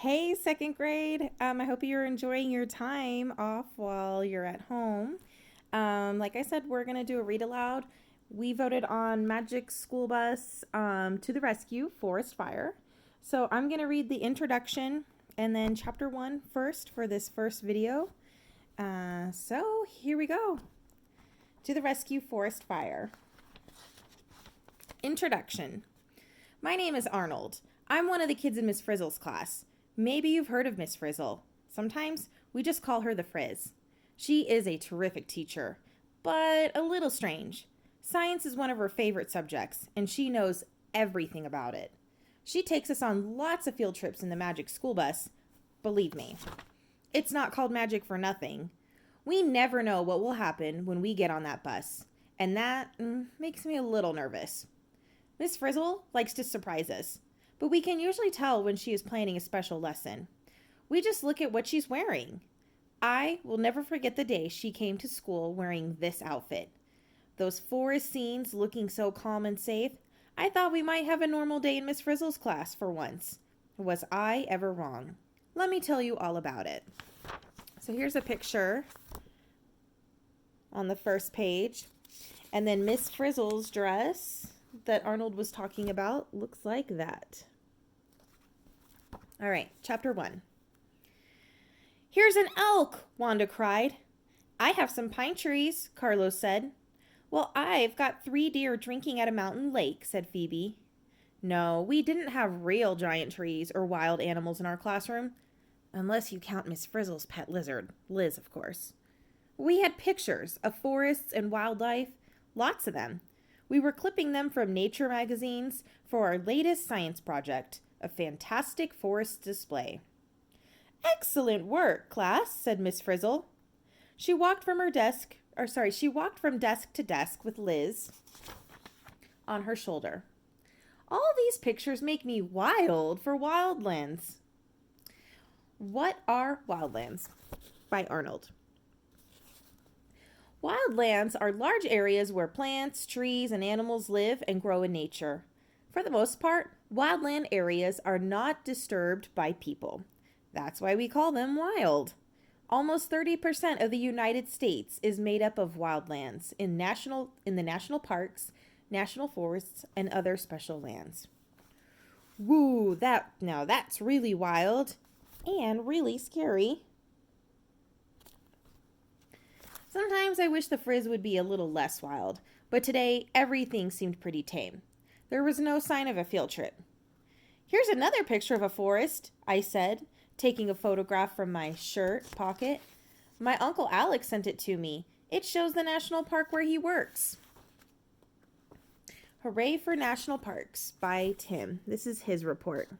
Hey, second grade. I hope you're enjoying your time off while you're at home. Like I said, we're going to do a read aloud. We voted on Magic School Bus to the Rescue, Forest Fire. So I'm going to read the introduction and then chapter one first for this first video. So here we go. To the Rescue, Forest Fire. Introduction. My name is Arnold. I'm one of the kids in Miss Frizzle's class. Maybe you've heard of Miss Frizzle. Sometimes we just call her the Frizz. She is a terrific teacher, but a little strange. Science is one of her favorite subjects, and she knows everything about it. She takes us on lots of field trips in the Magic School Bus. Believe me, it's not called magic for nothing. We never know what will happen when we get on that bus, and that makes me a little nervous. Miss Frizzle likes to surprise us, but we can usually tell when she is planning a special lesson. We just look at what she's wearing. I will never forget the day she came to school wearing this outfit. Those forest scenes looking so calm and safe, I thought we might have a normal day in Miss Frizzle's class for once. Was I ever wrong? Let me tell you all about it. So here's a picture on the first page. And then Miss Frizzle's dress that Arnold was talking about looks like that. All right, chapter one. Here's an elk, Wanda cried. I have some pine trees, Carlos said. Well, I've got 3 deer drinking at a mountain lake, said Phoebe. No, we didn't have real giant trees or wild animals in our classroom. Unless you count Miss Frizzle's pet lizard, Liz, of course. We had pictures of forests and wildlife, lots of them. We were clipping them from nature magazines for our latest science project, a fantastic forest display. Excellent work, class, said Miss Frizzle. She walked from desk to desk with Liz on her shoulder. All these pictures make me wild for wildlands. What are wildlands? By Arnold. Wildlands are large areas where plants, trees, and animals live and grow in nature. For the most part, wildland areas are not disturbed by people. That's why we call them wild. Almost 30% of the United States is made up of wildlands in the national parks, national forests, and other special lands. Woo, that's really wild and really scary. Sometimes I wish the Frizz would be a little less wild, but today everything seemed pretty tame. There was no sign of a field trip. Here's another picture of a forest, I said, taking a photograph from my shirt pocket. My Uncle Alex sent it to me. It shows the national park where he works. Hooray for National Parks by Tim. This is his report.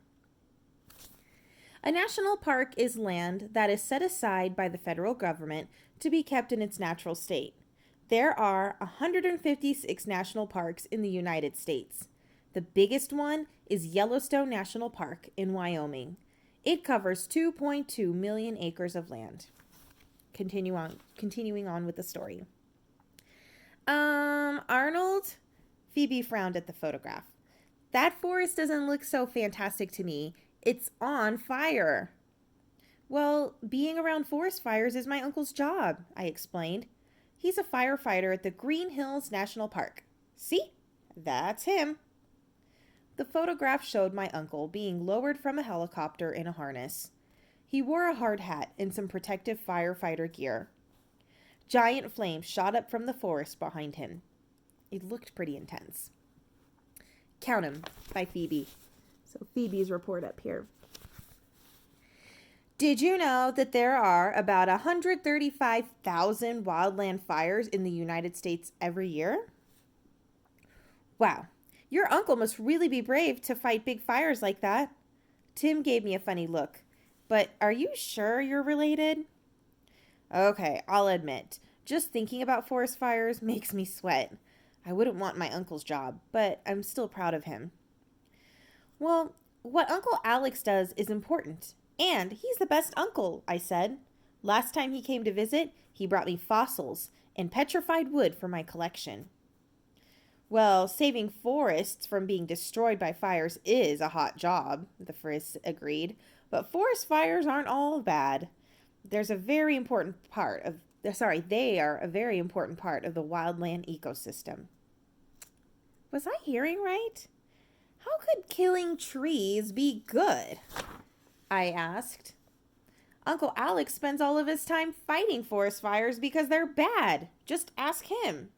A national park is land that is set aside by the federal government to be kept in its natural state. There are 156 national parks in the United States. The biggest one is Yellowstone National Park in Wyoming. It covers 2.2 million acres of land. Continuing on with the story. Arnold? Phoebe frowned at the photograph. That forest doesn't look so fantastic to me. It's on fire. Well, being around forest fires is my uncle's job, I explained. He's a firefighter at the Green Hills National Park. See? That's him. The photograph showed my uncle being lowered from a helicopter in a harness. He wore a hard hat and some protective firefighter gear. Giant flames shot up from the forest behind him. It looked pretty intense. Count 'em by Phoebe. So Phoebe's report up here. Did you know that there are about 135,000 wildland fires in the United States every year? Wow, your uncle must really be brave to fight big fires like that. Tim gave me a funny look. But are you sure you're related? Okay, I'll admit, just thinking about forest fires makes me sweat. I wouldn't want my uncle's job, but I'm still proud of him. Well, what Uncle Alex does is important, and he's the best uncle, I said. Last time he came to visit, he brought me fossils and petrified wood for my collection. Well, saving forests from being destroyed by fires is a hot job, the Frizz agreed. But forest fires aren't all bad. There's a very important part of they are a very important part of the wildland ecosystem. Was I hearing right? How could killing trees be good? I asked. Uncle Alex spends all of his time fighting forest fires because they're bad. Just ask him.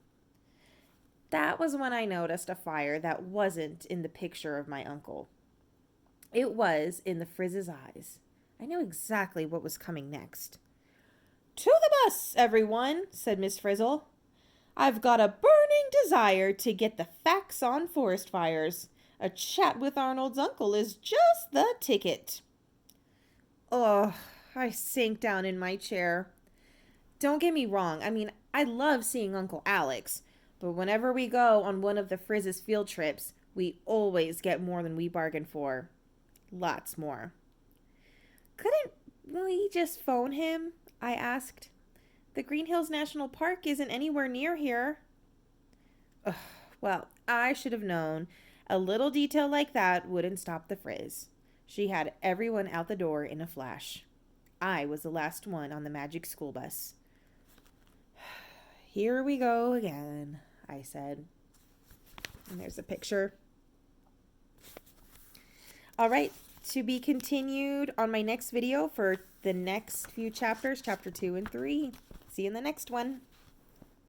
That was when I noticed a fire that wasn't in the picture of my uncle. It was in the Frizz's eyes. I knew exactly what was coming next. To the bus, everyone, said Miss Frizzle. I've got a burning desire to get the facts on forest fires. A chat with Arnold's uncle is just the ticket. Oh, I sank down in my chair. Don't get me wrong. I love seeing Uncle Alex. But whenever we go on one of the Frizz's field trips, we always get more than we bargained for. Lots more. Couldn't we just phone him? I asked. The Green Hills National Park isn't anywhere near here. Ugh, well, I should have known. A little detail like that wouldn't stop the Frizz. She had everyone out the door in a flash. I was the last one on the magic school bus. Here we go again, I said. And there's a picture. All right, to be continued on my next video for the next few chapters, chapter 2 and 3. See you in the next one.